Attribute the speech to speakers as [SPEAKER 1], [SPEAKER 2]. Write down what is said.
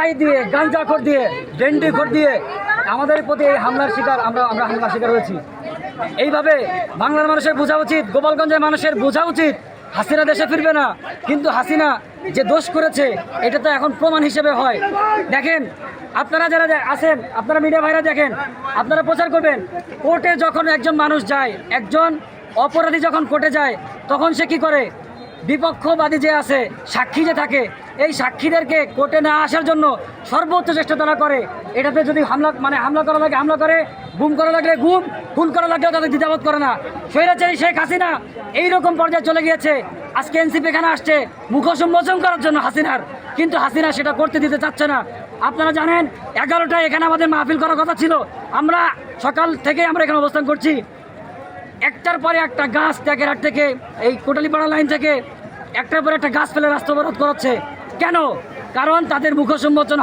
[SPEAKER 1] টাই দিয়ে, গাঞ্জাখোর দিয়ে, ডেন্ডিখোর দিয়ে আমাদের প্রতি এই হামলার শিকার আমরা হামলার শিকার হয়েছি। এইভাবে বাংলার মানুষের বোঝা উচিত, গোপালগঞ্জের মানুষের বোঝা উচিত হাসিনা দেশে ফিরবে না, কিন্তু হাসিনা যে দোষ করেছে এটা তো এখন প্রমাণ হিসেবে হয়। দেখেন, আপনারা যারা আছেন, আপনারা মিডিয়া ভাইরা দেখেন, আপনারা প্রচার করবেন, কোর্টে যখন একজন মানুষ যায়, একজন অপরাধী যখন কোর্টে যায়, তখন সে কি করে? বিপক্ষবাদী যে আছে, সাক্ষী যে থাকে, এই সাক্ষীদেরকে কোর্টে না আসার জন্য সর্বোচ্চ চেষ্টা তারা করে। এটাতে যদি হামলা করা লাগে হামলা করে, গুম করা লাগলে গুম, খুন করা লাগলেও তাদের দ্বিধাবোধ করে না। স্বৈরাচারী শেখ হাসিনা এইরকম পর্যায়ে চলে গিয়েছে। আজকে এনসিপি এখানে আসছে মুখোশ উন্মোচন করার জন্য হাসিনার, কিন্তু হাসিনা সেটা করতে দিতে চাচ্ছে না। আপনারা জানেন 11টায় এখানে আমাদের মাহফিল করার কথা ছিল, আমরা সকাল থেকে আমরা এখানে অবস্থান করছি। একটার পরে একটা গাছ ট্যাকেরহাট থেকে, এই কোটালীপাড়া লাইন থেকে একটার পর একটা গাছ ফেলে রাস্তা অবরোধ করাচ্ছে। কেন? কারণ তাদের মুখোশ উন্মোচন